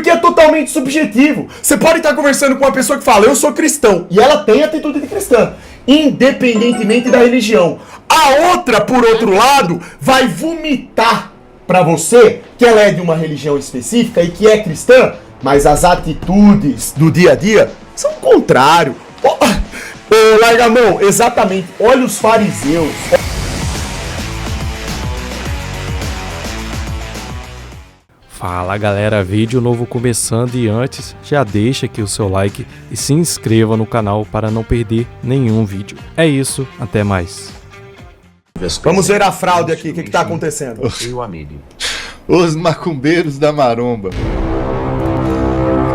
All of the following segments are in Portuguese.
Porque é totalmente subjetivo. Você pode estar conversando com uma pessoa que fala, eu sou cristão, e ela tem atitude de cristã, independentemente da religião. A outra, por outro lado, vai vomitar pra você que ela é de uma religião específica e que é cristã, mas as atitudes do dia a dia são o contrário. Ô, larga a mão, exatamente. Olha os fariseus. Fala galera, vídeo novo começando e antes já deixa aqui o seu like e se inscreva no canal para não perder nenhum vídeo. É isso, até mais. Vamos ver a fraude aqui, o que tá acontecendo? Os macumbeiros da maromba.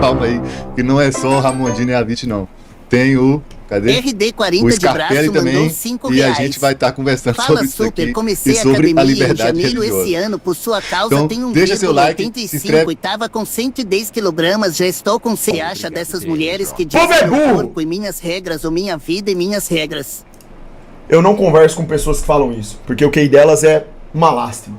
Calma aí, que não é só o Ramondino e a Vit não. Tem o... Cadê? RD40 o de braço também, mandou 5 e reais. a gente vai estar conversando Fala, sobre isso Super, aqui comecei e sobre a a academia em liberdade janeiro religiosa. esse ano, por sua causa Então, tem deixa seu like, se 1,85 inscreve. e tava com 110 quilogramas, já estou com 100. Você acha dessas mulheres que Povo dizem é meu burro! corpo e minhas regras, ou minha vida e minhas regras? Eu não converso com pessoas que falam isso, porque o QI delas é uma lástima.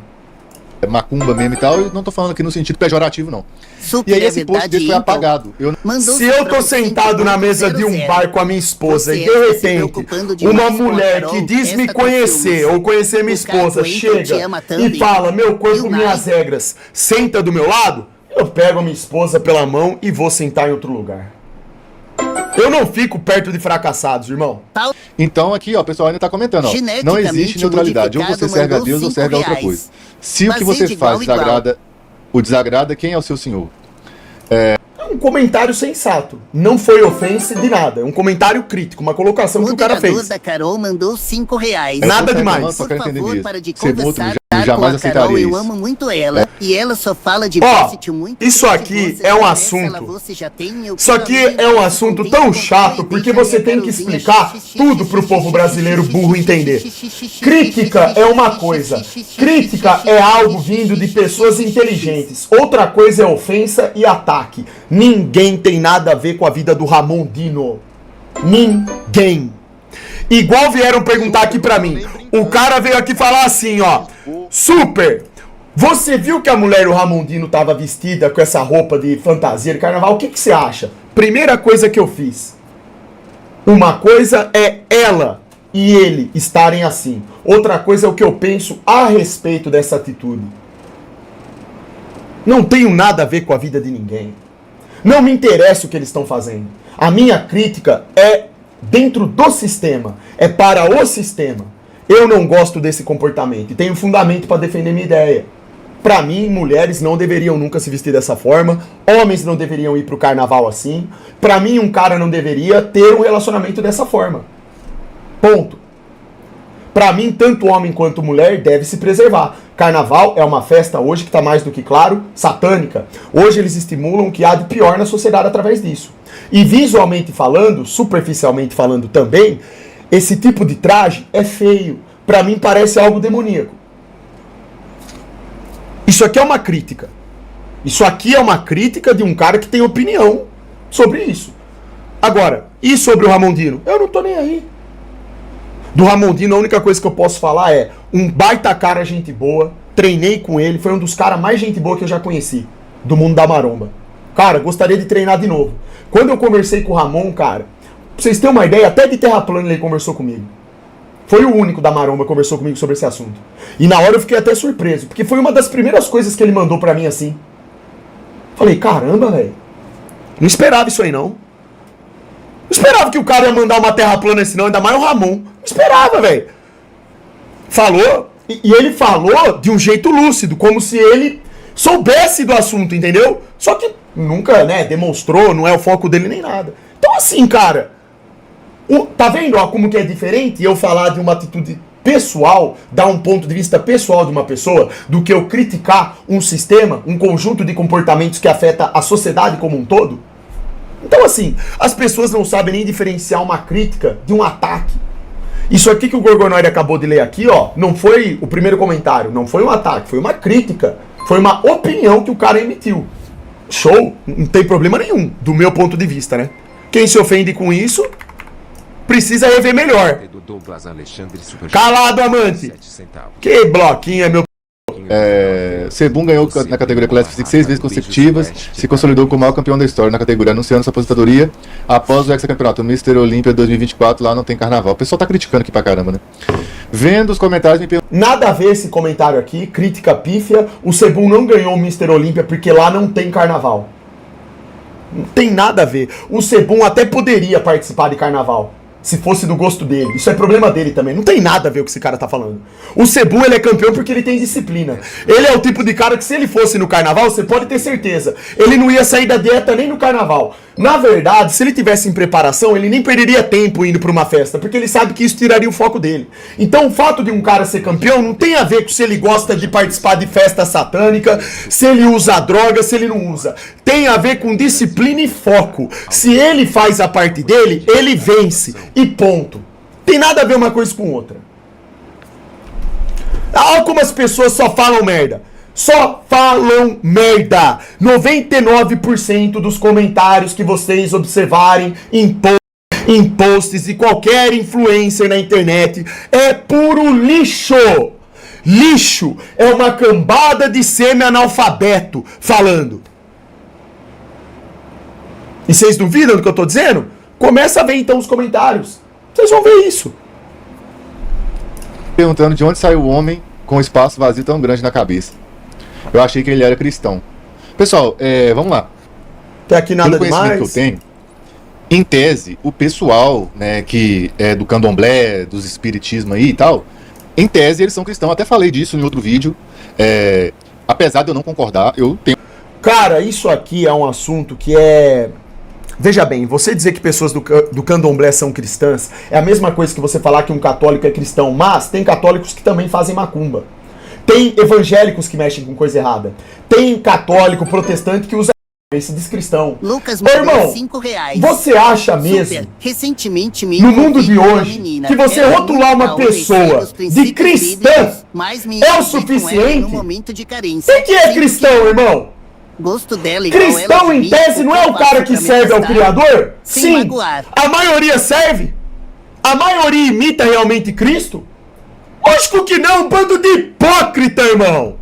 É macumba mesmo e tal, e não tô falando aqui no sentido pejorativo não. Super, E aí é esse post verdade, dele foi então. apagado. Se eu tô sentado na mesa de um bar com a minha esposa e de repente uma mulher que diz me conhecer ou conhecer minha esposa chega e fala meu corpo, minhas regras, senta do meu lado, eu pego a minha esposa pela mão e vou sentar em outro lugar. Eu não fico perto de fracassados, irmão. Então aqui, ó, o pessoal ainda tá comentando, ó, não existe neutralidade, ou você serve a Deus ou serve a outra coisa. Se o que você faz desagrada, quem é o seu senhor? É um comentário sensato. Não foi ofensa de nada. É um comentário crítico, uma colocação que o cara fez. Da Carol mandou 5 reais. Nada demais. Por favor, para de Ser outro, conversar jamais com a Carol, aceitaria eu isso. amo muito ela. E ela só fala de Ó, Brexit muito. isso aqui é um assunto. Isso aqui é um assunto tão chato, porque você tem que explicar tudo pro povo brasileiro burro entender. Crítica é uma coisa. Crítica é algo vindo de pessoas inteligentes. Outra coisa é ofensa e ataque. Ninguém tem nada a ver com a vida do Ramondino. Ninguém. Igual vieram perguntar aqui pra mim. O cara veio aqui falar assim, ó. Super, você viu que a mulher, o Ramondino, tava vestida com essa roupa de fantasia de carnaval? O que você acha? Primeira coisa que eu fiz. Uma coisa é ela e ele estarem assim. Outra coisa é o que eu penso a respeito dessa atitude. Não tenho nada a ver com a vida de ninguém. Não me interessa o que eles estão fazendo. A minha crítica é dentro do sistema. É para o sistema. Eu não gosto desse comportamento e tenho fundamento para defender minha ideia. Para mim, mulheres não deveriam nunca se vestir dessa forma, homens não deveriam ir pro carnaval assim. Para mim, um cara não deveria ter um relacionamento dessa forma. Ponto. Para mim, tanto homem quanto mulher deve se preservar. Carnaval é uma festa hoje que está mais do que claro, satânica. Hoje eles estimulam o que há de pior na sociedade através disso. E visualmente falando, superficialmente falando também, esse tipo de traje é feio. Pra mim parece algo demoníaco. Isso aqui é uma crítica. Isso aqui é uma crítica de um cara que tem opinião sobre isso. Agora, e sobre o Ramondino? Eu não tô nem aí. Do Ramondino a única coisa que eu posso falar é um baita cara, gente boa. Treinei com ele, foi um dos caras mais gente boa que eu já conheci. Do mundo da maromba. Cara, gostaria de treinar de novo. Quando eu conversei com o Ramon, cara, pra vocês terem uma ideia, até de terra plana ele conversou comigo. Foi o único da maromba que conversou comigo sobre esse assunto. E na hora eu fiquei até surpreso, porque foi uma das primeiras coisas que ele mandou pra mim assim. Falei, caramba, velho. Não esperava isso aí, não. Não esperava que o cara ia mandar uma terra plana assim, não. Ainda mais o Ramon. Não esperava, velho. Falou, e ele falou de um jeito lúcido, como se ele soubesse do assunto, entendeu? Só que nunca, né, demonstrou, não é o foco dele nem nada. Então assim, cara, tá vendo ó, como que é diferente eu falar de uma atitude pessoal, dar um ponto de vista pessoal de uma pessoa, do que eu criticar um sistema, um conjunto de comportamentos que afeta a sociedade como um todo? Então assim, as pessoas não sabem nem diferenciar uma crítica de um ataque. Isso aqui que o Gorgonoide acabou de ler aqui, ó, não foi o primeiro comentário, não foi um ataque, foi uma crítica, foi uma opinião que o cara emitiu. Show, não tem problema nenhum, do meu ponto de vista, né? Quem se ofende com isso, precisa rever melhor. Calado, amante. Que bloquinho é meu... Sebum ganhou na categoria Classic Physique 6 vezes consecutivas, se consolidou como o maior campeão da história na categoria, anunciando sua aposentadoria após o hexacampeonato. O Mr. Olímpia 2024 lá não tem carnaval. O pessoal tá criticando aqui pra caramba, né? Vendo os comentários, me pergunto... Nada a ver esse comentário aqui, crítica pífia. O Sebum não ganhou o Mr. Olímpia porque lá não tem carnaval. Não tem nada a ver. O Sebum até poderia participar de carnaval, se fosse do gosto dele. Isso é problema dele também. Não tem nada a ver com o que esse cara tá falando. O Sebum, ele é campeão porque ele tem disciplina. Ele é o tipo de cara que, se ele fosse no carnaval, você pode ter certeza, ele não ia sair da dieta nem no carnaval. Na verdade, se ele tivesse em preparação, ele nem perderia tempo indo pra uma festa, porque ele sabe que isso tiraria o foco dele. Então, o fato de um cara ser campeão não tem a ver com se ele gosta de participar de festa satânica, se ele usa droga, se ele não usa. Tem a ver com disciplina e foco. Se ele faz a parte dele, ele vence. E ponto. Tem nada a ver uma coisa com outra. Olha como as pessoas só falam merda. Só falam merda. 99% dos comentários que vocês observarem em posts de qualquer influencer na internet é puro lixo. Lixo é uma cambada de semi-analfabeto falando. E vocês duvidam do que eu tô dizendo? Começa a ver então os comentários. Vocês vão ver isso. Perguntando de onde saiu o homem com um espaço vazio tão grande na cabeça. Eu achei que ele era cristão. Pessoal, vamos lá. Tem aqui nada Pelo conhecimento demais. que eu tenho, em tese, o pessoal, né, que é do candomblé, dos espiritismo aí e tal, em tese eles são cristãos. Até falei disso em outro vídeo. Apesar de eu não concordar, eu tenho... Cara, isso aqui é um assunto que é... Veja bem, você dizer que pessoas do candomblé são cristãs é a mesma coisa que você falar que um católico é cristão, mas tem católicos que também fazem macumba. Tem evangélicos que mexem com coisa errada. Tem católico protestante que usa e se diz cristão. Lucas, ô, irmão, R$5. você acha mesmo, Super. Recentemente, no mundo de hoje, que você rotular uma pessoa de cristã é o suficiente? O que é cristão, irmão? Gosto dela, cristão, em tese, não é o cara que serve ao Criador? Sim. A maioria serve? A maioria imita realmente Cristo? Lógico que não, um bando de hipócrita, irmão.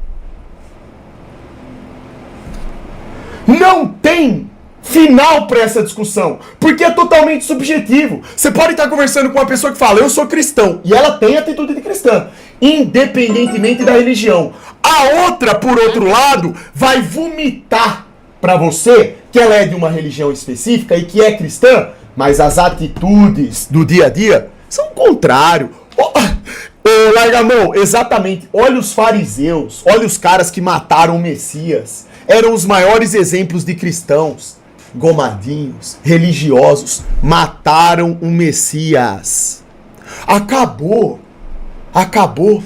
Não tem final para essa discussão, porque é totalmente subjetivo. Você pode estar conversando com uma pessoa que fala, eu sou cristão, e ela tem atitude de cristã, independentemente da religião. A outra, por outro lado, vai vomitar para você que ela é de uma religião específica e que é cristã, mas as atitudes do dia a dia são o contrário. Ô, Largamão, exatamente. Olha os fariseus, olha os caras que mataram o Messias. Eram os maiores exemplos de cristãos. Gomadinhos, religiosos, mataram o Messias. Acabou. Acabou.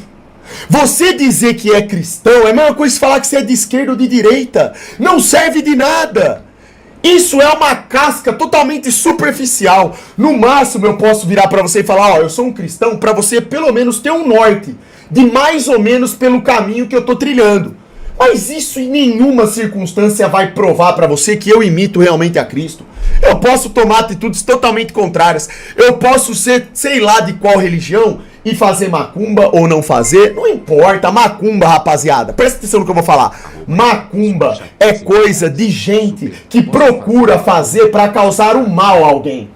Você dizer que é cristão é a mesma coisa que falar que você é de esquerda ou de direita. Não serve de nada. Isso é uma casca totalmente superficial. No máximo eu posso virar pra você e falar, ó, eu sou um cristão, pra você pelo menos ter um norte de mais ou menos pelo caminho que eu tô trilhando. Mas isso em nenhuma circunstância vai provar pra você que eu imito realmente a Cristo. Eu posso tomar atitudes totalmente contrárias. Eu posso ser, sei lá de qual religião, e fazer macumba ou não fazer, não importa. Macumba, rapaziada, presta atenção no que eu vou falar. Macumba é coisa de gente que procura fazer pra causar um mal a alguém.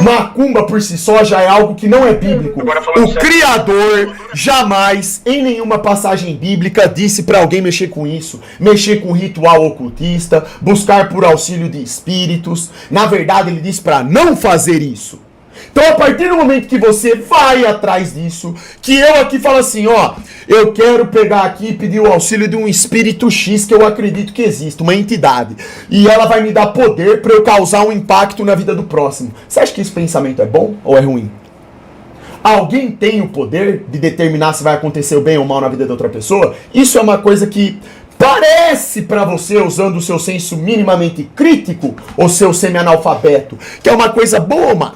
Macumba por si só já é algo que não é bíblico. O Criador jamais, em nenhuma passagem bíblica, disse pra alguém mexer com isso. Mexer com ritual ocultista, buscar por auxílio de espíritos. Na verdade, ele disse pra não fazer isso. Então, a partir do momento que você vai atrás disso, que eu aqui falo assim, ó, eu quero pegar aqui e pedir o auxílio de um espírito X que eu acredito que existe, uma entidade, e ela vai me dar poder para eu causar um impacto na vida do próximo. Você acha que esse pensamento é bom ou é ruim? Alguém tem o poder de determinar se vai acontecer o bem ou mal na vida de outra pessoa? Isso é uma coisa que parece pra você, usando o seu senso minimamente crítico, ou seu semi-analfabeto, que é uma coisa boa, mano.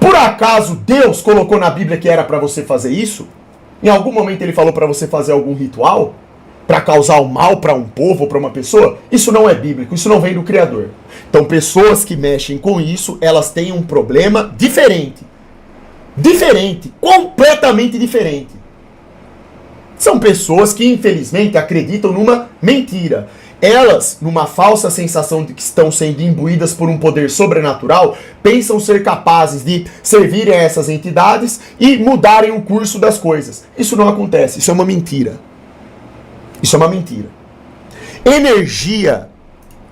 Por acaso Deus colocou na Bíblia que era pra você fazer isso? Em algum momento ele falou pra você fazer algum ritual? Pra causar o mal pra um povo ou pra uma pessoa? Isso não é bíblico, isso não vem do Criador. Então pessoas que mexem com isso, elas têm um problema diferente. Diferente, completamente diferente. São pessoas que, infelizmente, acreditam numa mentira. Elas, numa falsa sensação de que estão sendo imbuídas por um poder sobrenatural, pensam ser capazes de servirem a essas entidades e mudarem o curso das coisas. Isso não acontece, isso é uma mentira. Isso é uma mentira. Energia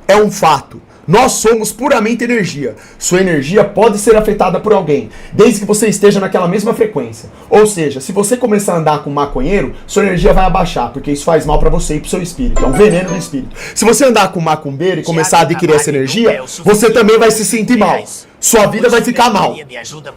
é um fato. Nós somos puramente energia. Sua energia pode ser afetada por alguém, desde que você esteja naquela mesma frequência. Ou seja, se você começar a andar com um maconheiro, sua energia vai abaixar, porque isso faz mal pra você e pro seu espírito. É um veneno do espírito. Se você andar com um macumbeiro e começar a adquirir essa energia, você também vai se sentir mal. Sua vida vai ficar mal.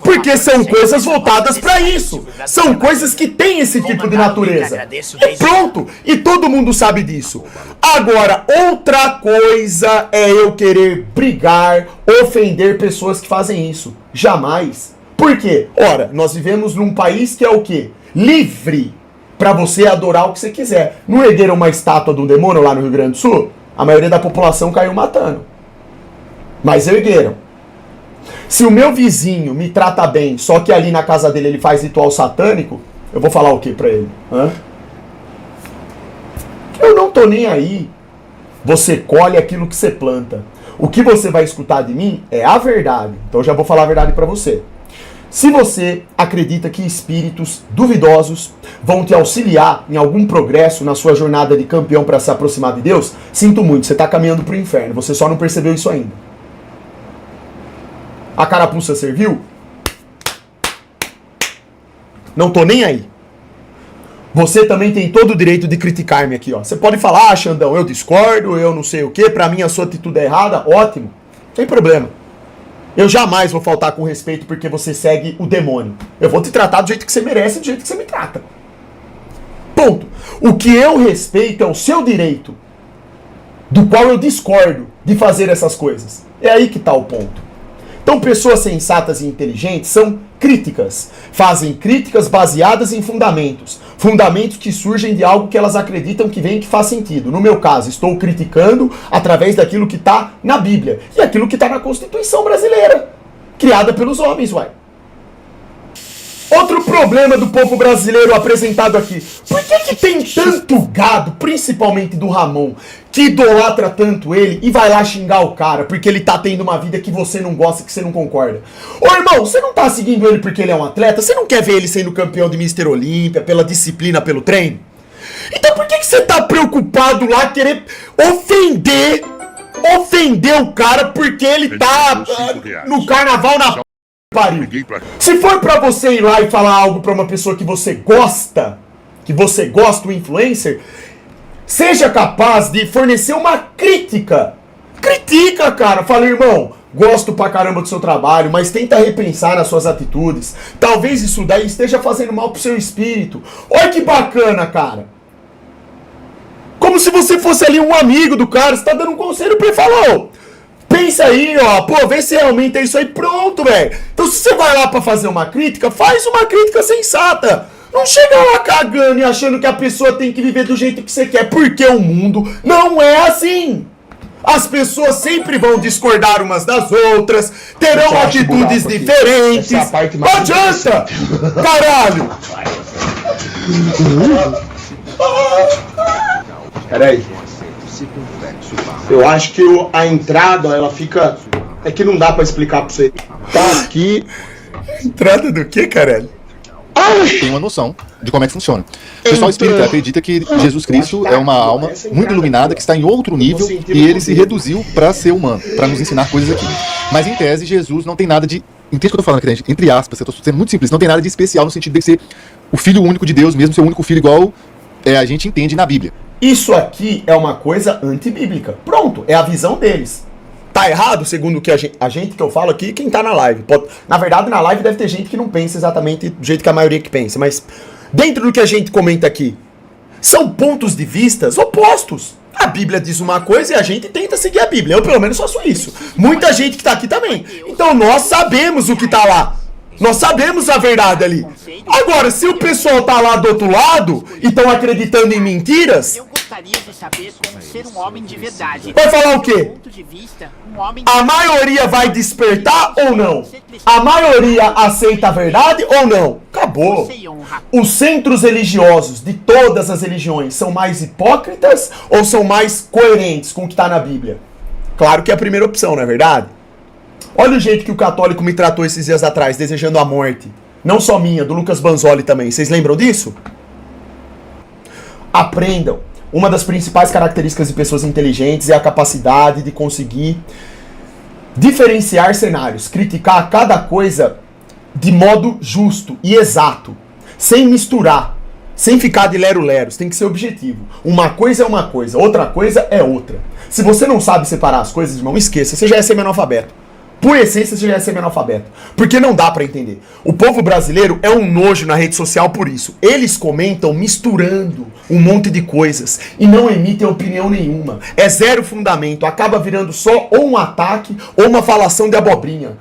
Porque são coisas voltadas para isso. São coisas que têm esse tipo de natureza. E pronto. E todo mundo sabe disso. Agora, outra coisa é eu querer brigar, ofender pessoas que fazem isso. Jamais. Por quê? Ora, nós vivemos num país que é o quê? Livre. Para você adorar o que você quiser. Não ergueram uma estátua do demônio lá no Rio Grande do Sul? A maioria da população caiu matando. Mas ergueram. Se o meu vizinho me trata bem, só que ali na casa dele ele faz ritual satânico, eu vou falar o que pra ele? Eu não tô nem aí. Você colhe aquilo que você planta. O que você vai escutar de mim é a verdade. Então eu já vou falar a verdade pra você. Se você acredita que espíritos duvidosos vão te auxiliar em algum progresso na sua jornada de campeão para se aproximar de Deus, sinto muito, você tá caminhando pro inferno. Você só não percebeu isso ainda. A carapuça serviu? Não tô nem aí. Você também tem todo o direito de criticar-me aqui, ó. Você pode falar, Xandão, eu discordo, eu não sei o quê, pra mim a sua atitude é errada, ótimo. Sem problema. Eu jamais vou faltar com respeito porque você segue o demônio. Eu vou te tratar do jeito que você merece, do jeito que você me trata. Ponto. O que eu respeito é o seu direito, do qual eu discordo de fazer essas coisas. É aí que tá o ponto. Então, pessoas sensatas e inteligentes são críticas. Fazem críticas baseadas em fundamentos. Fundamentos que surgem de algo que elas acreditam que vem que faz sentido. No meu caso, estou criticando através daquilo que está na Bíblia. E aquilo que está na Constituição brasileira. Criada pelos homens, uai. Outro problema do povo brasileiro apresentado aqui. Por que tem tanto gado, principalmente do Ramon, que idolatra tanto ele e vai lá xingar o cara porque ele tá tendo uma vida que você não gosta, que você não concorda? Ô irmão, você não tá seguindo ele porque ele é um atleta? Você não quer ver ele sendo campeão de Mr. Olímpia, pela disciplina, pelo treino? Então por que você tá preocupado lá querer ofender o cara porque ele tá no carnaval na... Pariu. Se for pra você ir lá e falar algo pra uma pessoa que você gosta, o influencer, seja capaz de fornecer uma crítica. Critica, cara. Fala, irmão, gosto pra caramba do seu trabalho, mas tenta repensar nas suas atitudes. Talvez isso daí esteja fazendo mal pro seu espírito. Olha que bacana, cara. Como se você fosse ali um amigo do cara, você tá dando um conselho pra ele falar, ô, pensa aí, ó, pô, vê se realmente é isso aí, pronto, velho. Então se você vai lá pra fazer uma crítica, faz uma crítica sensata. Não chega lá cagando e achando que a pessoa tem que viver do jeito que você quer, porque o mundo não é assim. As pessoas sempre vão discordar umas das outras, terão atitudes diferentes. Não adianta! Caralho! Peraí. Eu acho que a entrada, ela fica... É que não dá pra explicar pra você. Tá aqui... Entrada do que, caralho? Tem uma noção de como é que funciona. O pessoal espírita acredita que Jesus Cristo é uma alma muito iluminada que está em outro nível e ele se reduziu para ser humano, para nos ensinar coisas aqui. Mas em tese, Jesus não tem nada de... Entende o que eu tô falando aqui, entre aspas, eu tô sendo muito simples, não tem nada de especial no sentido de ser o filho único de Deus, mesmo ser o único filho igual a gente entende na Bíblia. Isso aqui é uma coisa antibíblica. Pronto, é a visão deles. Tá errado, segundo o que a gente que eu falo aqui, quem tá na live. Na verdade, na live deve ter gente que não pensa exatamente do jeito que a maioria que pensa, mas dentro do que a gente comenta aqui, são pontos de vistas opostos. A Bíblia diz uma coisa e a gente tenta seguir a Bíblia. Eu, pelo menos, faço isso. Muita gente que tá aqui também. Então, nós sabemos o que tá lá. Nós sabemos a verdade ali. Agora, se o pessoal tá lá do outro lado e estão acreditando em mentiras, saber como ser um homem de verdade. Vai falar o quê? Ponto de vista, um homem A maioria vai despertar ou não? A maioria aceita a verdade ou não? Acabou. e honra. Os centros religiosos de todas as religiões são mais hipócritas ou são mais coerentes com o que está na Bíblia? Claro que é a primeira opção, não é verdade? Olha o jeito que o católico me tratou esses dias atrás, desejando a morte. Não só minha, do Lucas Banzoli também. Vocês lembram disso? Aprendam. Uma das principais características de pessoas inteligentes é a capacidade de conseguir diferenciar cenários, criticar cada coisa de modo justo e exato, sem misturar, sem ficar de lero-leros. Tem que ser objetivo. Uma coisa é uma coisa, outra coisa é outra. Se você não sabe separar as coisas, irmão, esqueça, você já é semi-analfabeto. Por essência, você já é semi-analfabeto. Porque não dá pra entender. O povo brasileiro é um nojo na rede social por isso. Eles comentam misturando um monte de coisas e não emitem opinião nenhuma. É zero fundamento. Acaba virando só ou um ataque ou uma falação de abobrinha.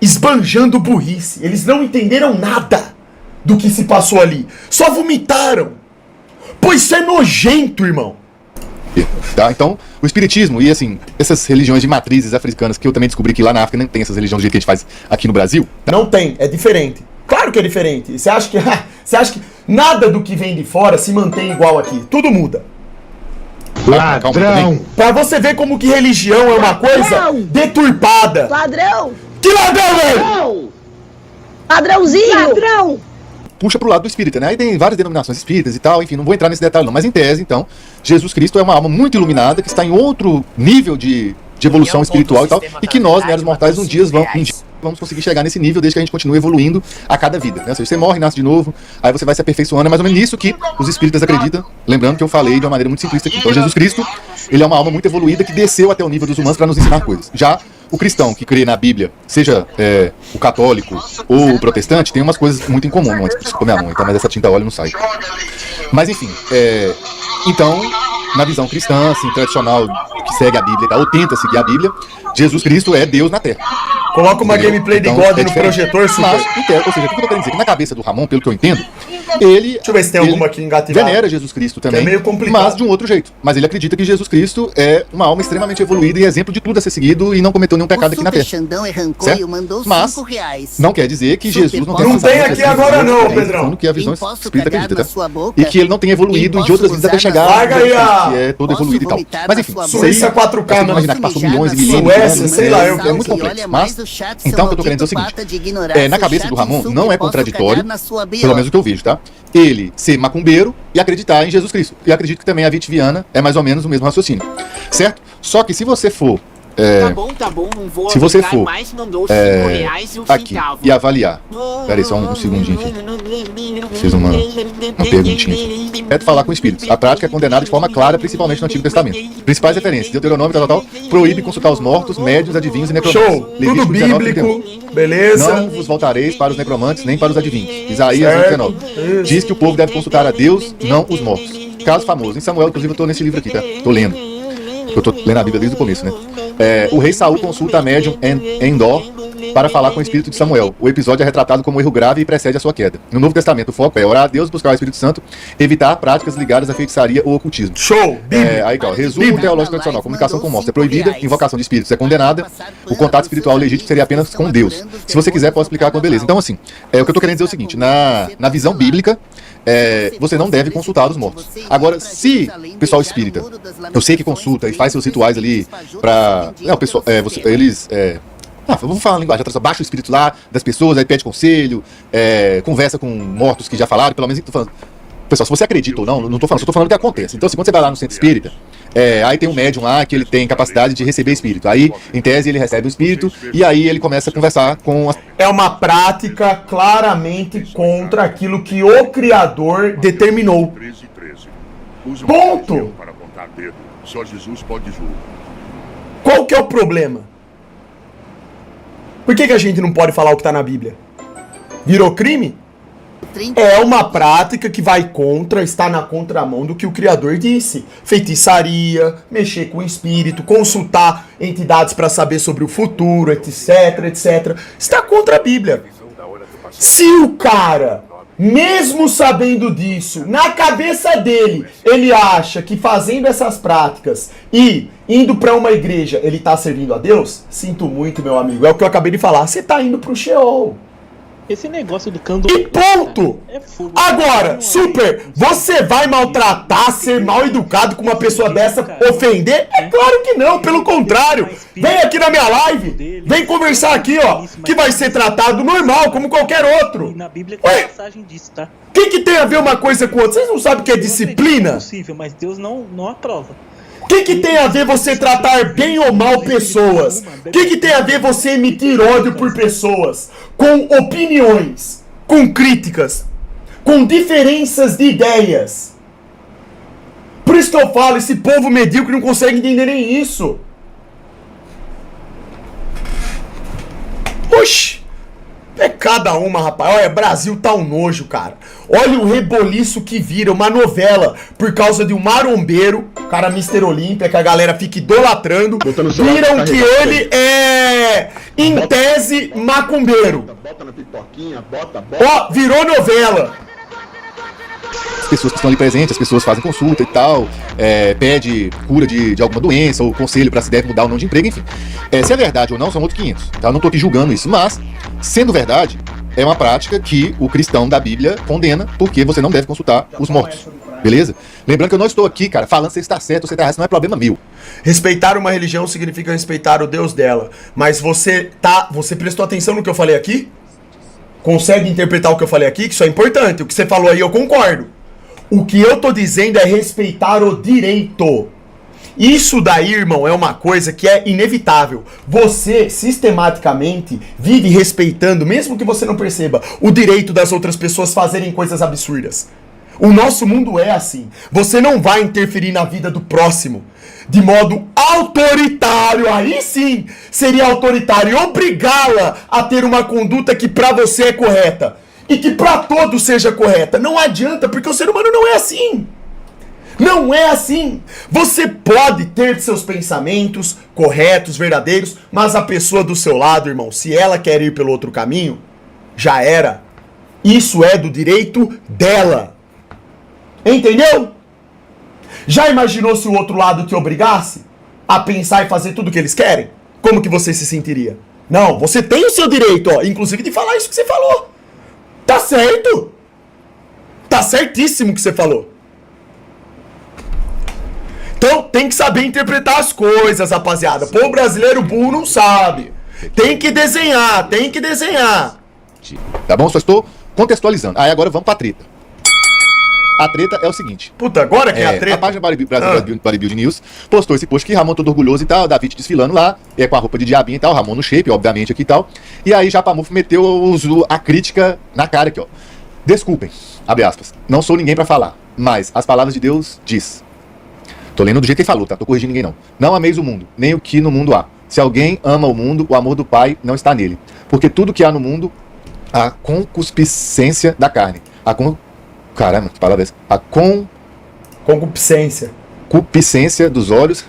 Esbanjando burrice. Eles não entenderam nada do que se passou ali. Só vomitaram. Pois isso é nojento, irmão. Tá? Então, o espiritismo e, assim, essas religiões de matrizes africanas, que eu também descobri que lá na África não tem essas religiões do jeito que a gente faz aqui no Brasil. Tá? Não tem, é diferente. Claro que é diferente. Você acha que nada do que vem de fora se mantém igual aqui? Tudo muda. Ladrão! Pra você ver como que religião é uma coisa deturpada. Ladrão! Que ladrão, velho? Ladrãozinho! Ladrão! Puxa pro lado do espírita, né? Aí tem várias denominações espíritas e tal, enfim, não vou entrar nesse detalhe não. Mas em tese, então, Jesus Cristo é uma alma muito iluminada, que está em outro nível de evolução espiritual e tal, e que nós, meros mortais, um dia vamos conseguir chegar nesse nível desde que a gente continue evoluindo a cada vida, né? Ou seja, você morre, nasce de novo, aí você vai se aperfeiçoando, é mais ou menos nisso que os espíritas acreditam, lembrando que eu falei de uma maneira muito simplista aqui. Então, Jesus Cristo, ele é uma alma muito evoluída que desceu até o nível dos humanos para nos ensinar coisas. Já o cristão que crê na Bíblia, seja o católico ou o protestante, tem umas coisas muito em comum. Antes, desculpa minha mão, então, mas essa tinta óleo não sai. Mas enfim, então, na visão cristã, assim, tradicional, que segue a Bíblia, ou tenta seguir a Bíblia, Jesus Cristo é Deus na Terra. Coloca uma gameplay de God no projetor, super. Mas, ou seja, o que eu tô querendo dizer? Que na cabeça do Ramon, pelo que eu entendo, ele... Deixa eu ver se tem alguma aqui engatilhada. Venera Jesus Cristo também, é meio complicado. mas de um outro jeito. Mas ele acredita que Jesus Cristo é uma alma extremamente evoluída e exemplo de tudo a ser seguido e não cometeu nenhum pecado aqui na Terra. Certo? Mandou mas R$5. não quer dizer que Jesus não tenha Não tem aqui agora não, Pedrão. Que a visão espírita acredita, tá? E que ele não tem evoluído de outras vidas até chegar Larga aí que é todo evoluído e tal. Mas enfim, Suíça 4K, mano. Imaginar que passou milhões e milhões Suécia, de anos, sei lá, é muito complexo. Mas, então o que eu tô querendo dizer é o seguinte, na cabeça do Ramon não é contraditório, pelo menos o que eu vejo, tá? Ele ser macumbeiro e acreditar em Jesus Cristo. E acredito que também a Vitviana é mais ou menos o mesmo raciocínio, certo? Só que se você for Tá bom, não vou se você for mais, mandou R$5 e um aqui centavo. e avaliar, peraí só um segundinho aqui, fiz uma perguntinha aqui. É falar com espíritos. A prática é condenada de forma clara, principalmente no Antigo Testamento. Principais referências: Deuteronômio, tal, proíbe consultar os mortos, médiuns, adivinhos e necromantes. Show! Tudo bíblico, beleza? Não vos voltareis para os necromantes nem para os adivinhos. Isaías 19. Diz que o povo deve consultar a Deus, não os mortos. Caso famoso. Em Samuel, inclusive, eu tô nesse livro aqui, tá? Tô lendo. Eu tô lendo a Bíblia desde o começo, né? O rei Saul consulta a médium Endor para falar com o espírito de Samuel. O episódio é retratado como um erro grave e precede a sua queda. No Novo Testamento, o foco é orar a Deus, buscar o Espírito Santo, evitar práticas ligadas à feitiçaria ou ocultismo. Show! Aí, ó, resumo teológico tradicional. Comunicação com morte é proibida, invocação de espíritos é condenada, o contato espiritual legítimo seria apenas com Deus. Se você quiser, posso explicar com beleza. Então, assim, o que eu tô querendo dizer é o seguinte, na visão bíblica, você não deve consultar os mortos. Agora, se o pessoal espírita, eu sei que consulta e faz seus rituais ali pra... o pessoal, eles... vamos falar a linguagem, baixa o espírito lá das pessoas, aí pede conselho, conversa com mortos que já falaram, pelo menos... Pessoal, se você acredita ou não tô falando, só tô falando o que acontece. Então, assim, quando você vai lá no centro espírita, aí tem um médium lá que ele tem capacidade de receber espírito. Aí, em tese, ele recebe o espírito e aí ele começa a conversar com as... É uma prática claramente contra aquilo que o Criador determinou. Ponto! Só Jesus pode julgar. Qual que é o problema? Por que a gente não pode falar o que está na Bíblia? Virou crime? É uma prática que vai está na contramão do que o Criador disse. Feitiçaria, mexer com o espírito, consultar entidades para saber sobre o futuro, etc, etc. Está contra a Bíblia. Se o cara mesmo sabendo disso, na cabeça dele, ele acha que fazendo essas práticas e indo pra uma igreja, ele tá servindo a Deus? Sinto muito, meu amigo. É o que eu acabei de falar. Você tá indo pro Sheol. Esse negócio do candomblé... E ponto! É fogo. Agora, Super, você vai maltratar, ser mal educado com uma pessoa dessa, ofender? É claro que não, pelo contrário. Vem aqui na minha live, vem conversar aqui, ó, que vai ser tratado normal, como qualquer outro. E na Bíblia tem passagem disso, tá? O que tem a ver uma coisa com outra? Vocês não sabem o que é disciplina? É possível, mas Deus não aprova. O que tem a ver você tratar bem ou mal pessoas? O que tem a ver você emitir ódio por pessoas? Com opiniões, com críticas, com diferenças de ideias. Por isso que eu falo, esse povo medíocre não consegue entender nem isso. Oxi! É cada uma, rapaz. Olha, Brasil tá um nojo, cara. Olha o reboliço que vira uma novela por causa de um marombeiro, cara Mr. Olímpia, que a galera fica idolatrando. Viram que ele é, em tese, macumbeiro. Bota na pipoquinha, bota. Ó, virou novela. As pessoas que estão ali presentes, as pessoas fazem consulta e tal, pede cura de alguma doença ou conselho para se deve mudar ou não de emprego, enfim. Se é verdade ou não, são outros 500, tá? Eu não tô aqui julgando isso, mas, sendo verdade, é uma prática que o cristão da Bíblia condena, porque você não deve consultar os mortos, beleza? Lembrando que eu não estou aqui, cara, falando se está certo ou se está errado, não é problema meu. Respeitar uma religião significa respeitar o Deus dela, mas você prestou atenção no que eu falei aqui? Consegue interpretar o que eu falei aqui? Que isso é importante, o que você falou aí eu concordo. O que eu tô dizendo é respeitar o direito. Isso daí, irmão, é uma coisa que é inevitável. Você, sistematicamente, vive respeitando, mesmo que você não perceba, o direito das outras pessoas fazerem coisas absurdas. O nosso mundo é assim. Você não vai interferir na vida do próximo de modo autoritário. Aí sim, seria autoritário e obrigá-la a ter uma conduta que pra você é correta. E que pra todos seja correta. Não adianta, porque o ser humano não é assim. Não é assim. Você pode ter seus pensamentos corretos, verdadeiros, mas a pessoa do seu lado, irmão, se ela quer ir pelo outro caminho, já era. Isso é do direito dela. Entendeu? Já imaginou se o outro lado te obrigasse a pensar e fazer tudo o que eles querem? Como que você se sentiria? Não, você tem o seu direito, ó, inclusive de falar isso que você falou. Tá certo! Tá certíssimo o que você falou. Então tem que saber interpretar as coisas, rapaziada. Pô, o brasileiro burro não sabe. Tem que desenhar, tem que desenhar. Tá bom? Só estou contextualizando. Aí agora vamos pra treta. A treta é o seguinte. Puta, agora que é a treta? A página Bodybuild News postou esse post que Ramon todo orgulhoso e tal, David desfilando lá, com a roupa de diabinho e tal, Ramon no shape, obviamente, aqui e tal. E aí Japamufo meteu a crítica na cara aqui, ó. Desculpem, abre aspas, não sou ninguém pra falar, mas as palavras de Deus diz. Tô lendo do jeito que ele falou, tá? Tô corrigindo ninguém não. Não ameis o mundo, nem o que no mundo há. Se alguém ama o mundo, o amor do Pai não está nele. Porque tudo que há no mundo, a concupiscência da carne. Caramba, que palavra é essa? A concupiscência. Concupiscência dos olhos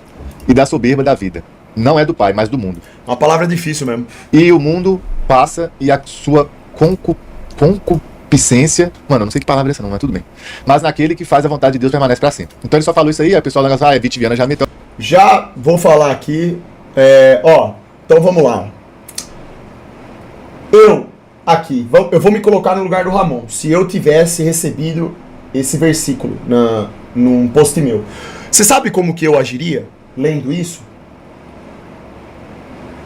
e da soberba da vida. Não é do Pai, mas do mundo. Uma palavra difícil mesmo. E o mundo passa e a sua concupiscência... Mano, eu não sei que palavra é essa não, mas tudo bem. Mas naquele que faz a vontade de Deus permanece pra sempre. Então ele só falou isso aí, a pessoa vai falar, Vitiviana já meteu... Já vou falar aqui... então vamos lá. Eu vou me colocar no lugar do Ramon. Se eu tivesse recebido esse versículo num post meu. Você sabe como que eu agiria lendo isso?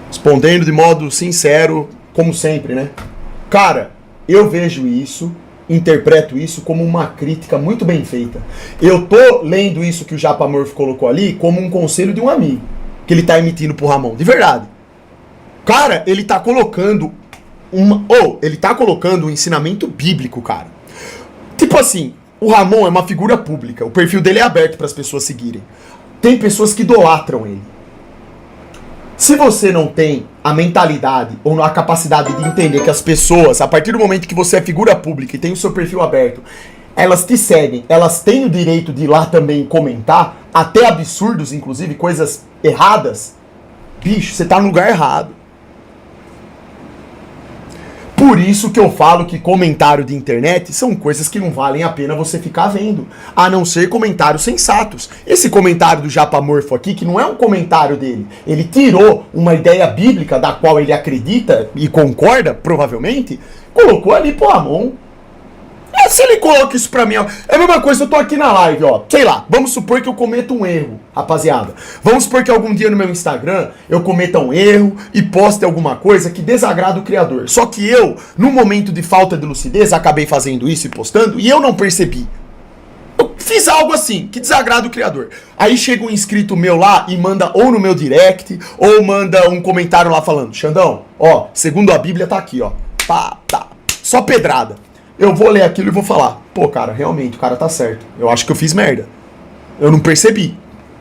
Respondendo de modo sincero, como sempre, né? Cara, eu vejo isso, interpreto isso como uma crítica muito bem feita. Eu tô lendo isso que o Japamorfo colocou ali como um conselho de um amigo, que ele tá emitindo pro Ramon, de verdade. Cara, ele tá colocando ele tá colocando um ensinamento bíblico, cara. Tipo assim, o Ramon é uma figura pública, o perfil dele é aberto para as pessoas seguirem. Tem pessoas que idolatram ele. Se você não tem a mentalidade ou a capacidade de entender que as pessoas, a partir do momento que você é figura pública e tem o seu perfil aberto, elas te seguem, elas têm o direito de ir lá também comentar, até absurdos, inclusive, coisas erradas, bicho, você tá no lugar errado. Por isso que eu falo que comentário de internet são coisas que não valem a pena você ficar vendo, a não ser comentários sensatos. Esse comentário do Japamorfo aqui, que não é um comentário dele, ele tirou uma ideia bíblica da qual ele acredita e concorda, provavelmente, colocou ali pro Ramon. Se ele coloca isso pra mim, ó, é a mesma coisa, eu tô aqui na live, ó, sei lá, vamos supor que eu cometa um erro, rapaziada. Vamos supor que algum dia no meu Instagram eu cometa um erro e poste alguma coisa que desagrada o criador. Só que eu, no momento de falta de lucidez, acabei fazendo isso e postando e eu não percebi. Eu fiz algo assim, que desagrada o criador. Aí chega um inscrito meu lá e manda ou no meu direct, ou manda um comentário lá falando: Xandão, ó, segundo a Bíblia tá aqui, ó, pá, tá, só pedrada. Eu vou ler aquilo e vou falar: pô, cara, realmente, o cara tá certo. Eu acho que eu fiz merda. Eu não percebi.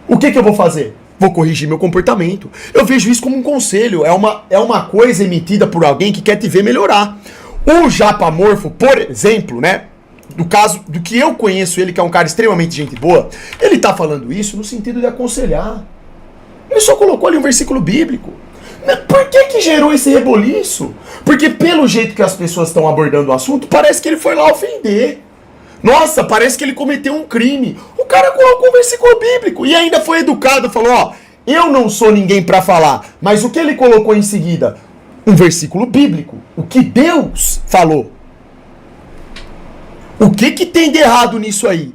O que eu vou fazer? Vou corrigir meu comportamento. Eu vejo isso como um conselho. É uma coisa emitida por alguém que quer te ver melhorar. O Japamorfo, por exemplo, né? No caso do que eu conheço ele, que é um cara extremamente gente boa, ele tá falando isso no sentido de aconselhar. Ele só colocou ali um versículo bíblico. Por que gerou esse reboliço? Porque pelo jeito que as pessoas estão abordando o assunto, parece que ele foi lá ofender. Nossa, parece que ele cometeu um crime. O cara colocou um versículo bíblico e ainda foi educado, falou: ó, eu não sou ninguém pra falar. Mas o que ele colocou em seguida? Um versículo bíblico. O que Deus falou. O que tem de errado nisso aí?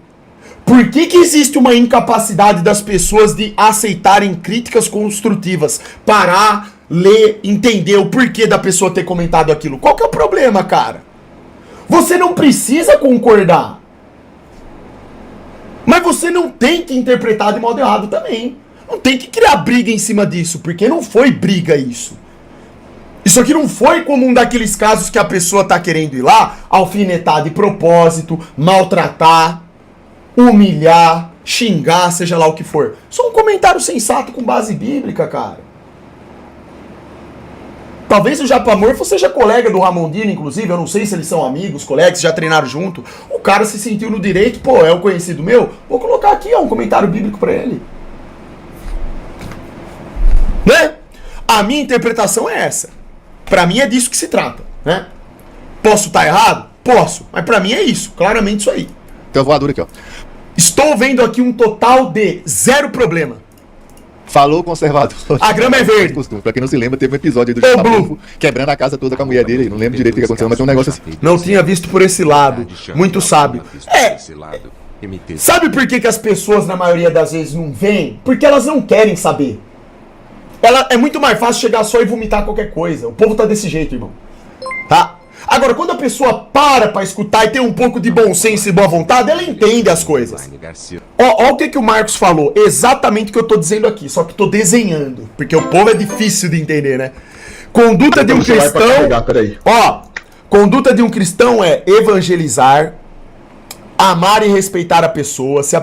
Por que existe uma incapacidade das pessoas de aceitarem críticas construtivas? Parar, ler, entender o porquê da pessoa ter comentado aquilo. Qual que é o problema, cara? Você não precisa concordar. Mas você não tem que interpretar de modo errado também. Não tem que criar briga em cima disso, porque não foi briga isso. Isso aqui não foi como um daqueles casos que a pessoa tá querendo ir lá, alfinetar de propósito, maltratar, humilhar, xingar, seja lá o que for. Só um comentário sensato com base bíblica, cara. Talvez o Japamorfo seja colega do Ramondino, inclusive. Eu não sei se eles são amigos, colegas, já treinaram junto. O cara se sentiu no direito, pô, é um conhecido meu. Vou colocar aqui, ó, um comentário bíblico pra ele. Né? A minha interpretação é essa. Pra mim é disso que se trata, né? Posso estar errado? Posso. Mas pra mim é isso, claramente isso aí. Tem uma voadora aqui, ó. Estou vendo aqui um total de 0 problema. Falou conservador. A grama é verde. Pra quem não se lembra, teve um episódio aí do Japamorfo quebrando a casa toda com a mulher dele. Não lembro direito o que aconteceu, mas tem um negócio assim. Não tinha visto por esse lado. Muito sábio. Sabe por que as pessoas, na maioria das vezes, não veem? Porque elas não querem saber. É muito mais fácil chegar só e vomitar qualquer coisa. O povo tá desse jeito, irmão. Tá? Agora, quando a pessoa para escutar e tem um pouco de bom senso e boa vontade, ela entende as coisas. Ó o que o Marcos falou. Exatamente o que eu tô dizendo aqui. Só que tô desenhando. Porque o povo é difícil de entender, né? Conduta de um cristão... Ó, conduta de um cristão é evangelizar, amar e respeitar a pessoa. Se a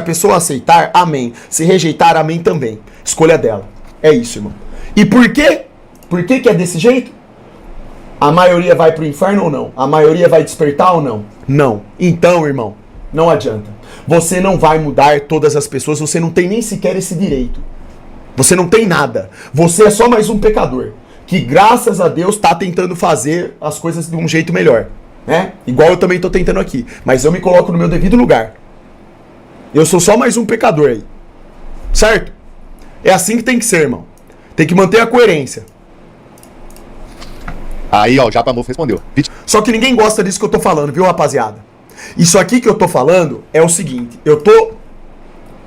pessoa aceitar, amém. Se rejeitar, amém também. Escolha dela. É isso, irmão. E por quê? Por que é desse jeito? A maioria vai pro inferno ou não? A maioria vai despertar ou não? Não. Então, irmão, não adianta. Você não vai mudar todas as pessoas, você não tem nem sequer esse direito. Você não tem nada. Você é só mais um pecador, que graças a Deus tá tentando fazer as coisas de um jeito melhor, né? Igual eu também tô tentando aqui, mas eu me coloco no meu devido lugar. Eu sou só mais um pecador aí. Certo? É assim que tem que ser, irmão. Tem que manter a coerência. Aí, ó, o Japamorfo respondeu. Só que ninguém gosta disso que eu tô falando, viu, rapaziada? Isso aqui que eu tô falando é o seguinte: eu tô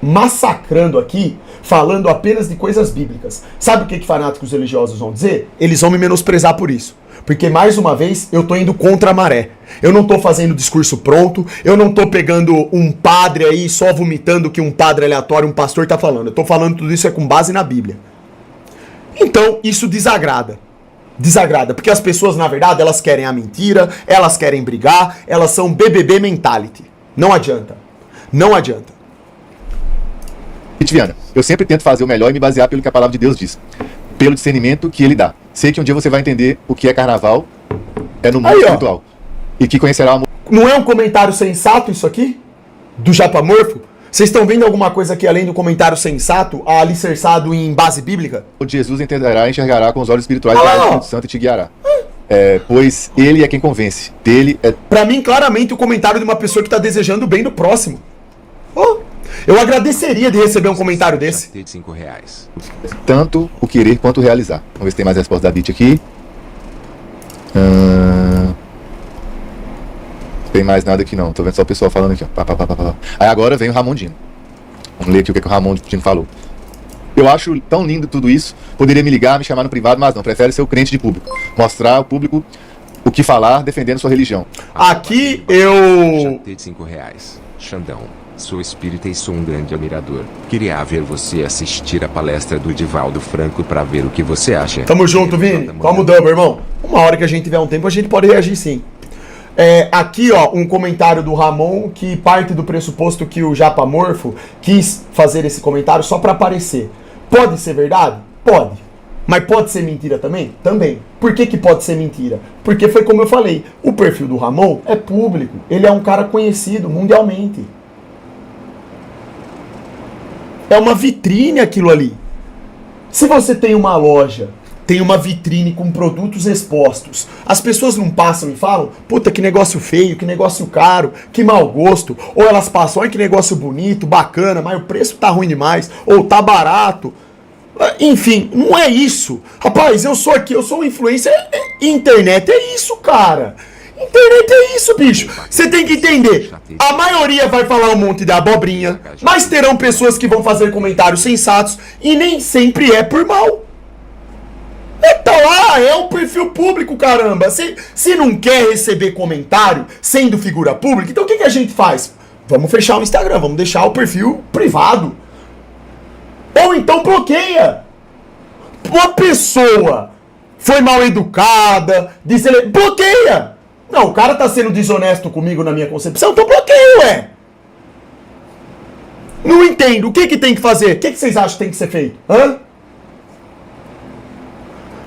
massacrando aqui, falando apenas de coisas bíblicas. Sabe o que fanáticos religiosos vão dizer? Eles vão me menosprezar por isso. Porque, mais uma vez, eu tô indo contra a maré. Eu não tô fazendo discurso pronto, eu não tô pegando um padre aí só vomitando o que um padre aleatório, um pastor tá falando. Eu tô falando tudo isso com base na Bíblia. Então, isso desagrada. Desagrada, porque as pessoas, na verdade, elas querem a mentira, elas querem brigar, elas são BBB mentality. Não adianta. Não adianta. Viana, eu sempre tento fazer o melhor e me basear pelo que a palavra de Deus diz. Pelo discernimento que ele dá. Sei que um dia você vai entender o que é carnaval, é no mundo espiritual. E que conhecerá o amor. Não é um comentário sensato isso aqui? Do Japamorfo? Vocês estão vendo alguma coisa aqui além do comentário sensato, alicerçado em base bíblica? O Jesus entenderá e enxergará com os olhos espirituais, e o Espírito Santo te guiará. pois ele é quem convence. Dele é... Pra mim, claramente, o comentário de uma pessoa que tá desejando o bem do próximo. Oh, eu agradeceria de receber um comentário desse. Tanto o querer quanto o realizar. Vamos ver se tem mais resposta da Bit aqui. Tem mais nada aqui não. Tô vendo só o pessoal falando aqui, ó. Aí agora vem o Ramondino. Vamos ler aqui o que o Ramondino falou. Eu acho tão lindo tudo isso. Poderia me ligar, me chamar no privado, mas não. Prefere ser o crente de público. Mostrar ao público o que falar, defendendo sua religião. Aqui eu... Xandão, sou espírita e sou um grande admirador. Queria ver você assistir a palestra do Divaldo Franco pra ver o que você acha. Tamo junto, Vini. Tamo dando, irmão. Uma hora que a gente tiver um tempo, a gente pode reagir sim. Aqui, ó, um comentário do Ramon que parte do pressuposto que o Japamorfo quis fazer esse comentário só pra aparecer. Pode ser verdade? Pode. Mas pode ser mentira também? Também. Por que pode ser mentira? Porque foi como eu falei, o perfil do Ramon é público. Ele é um cara conhecido mundialmente. É uma vitrine aquilo ali. Se você tem uma loja, tem uma vitrine com produtos expostos, as pessoas não passam e falam, puta, que negócio feio, que negócio caro, que mau gosto. Ou elas passam, olha que negócio bonito, bacana, mas o preço tá ruim demais, ou tá barato. Enfim, não é isso. Rapaz, eu sou um influencer. Internet é isso, cara. Internet é isso, bicho. Você tem que entender. A maioria vai falar um monte de abobrinha, mas terão pessoas que vão fazer comentários sensatos e nem sempre é por mal. Então lá, é o perfil público, caramba. Se não quer receber comentário sendo figura pública, então o que a gente faz? Vamos fechar o Instagram, vamos deixar o perfil privado. Ou então bloqueia. Uma pessoa foi mal educada, bloqueia. Não, o cara tá sendo desonesto comigo na minha concepção, então bloqueio, ué. Não entendo. O que tem que fazer? O que vocês acham que tem que ser feito? Hã?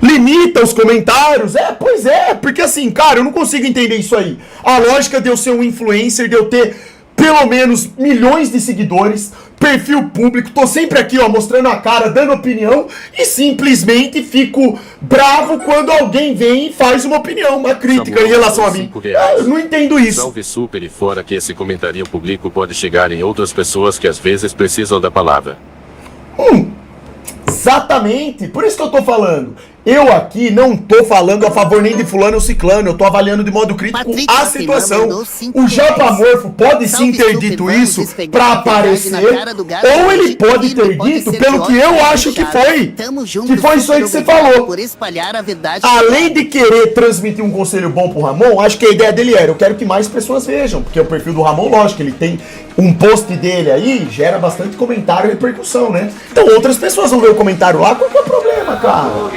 Limita os comentários? Pois é. Porque assim, cara, eu não consigo entender isso aí. A lógica de eu ser um influencer, de eu ter pelo menos milhões de seguidores, perfil público, tô sempre aqui, ó, mostrando a cara, dando opinião, e simplesmente fico bravo quando alguém vem e faz uma opinião, uma crítica em relação a mim. Eu não entendo isso. Salve super e fora que esse comentário público pode chegar em outras pessoas que às vezes precisam da palavra. Exatamente, por isso que eu tô falando. Eu aqui não tô falando a favor nem de fulano ou ciclano, eu tô avaliando de modo crítico a situação. O Japamorfo pode sim ter dito isso pra aparecer, ou ele pode ter dito pelo que eu acho que foi. Que foi isso aí que você falou. Além de querer transmitir um conselho bom pro Ramon, acho que a ideia dele era, eu quero que mais pessoas vejam, porque o perfil do Ramon, lógico, ele tem um post dele aí, gera bastante comentário e repercussão, né? Então outras pessoas vão ver o comentário lá, qual que é o problema, cara?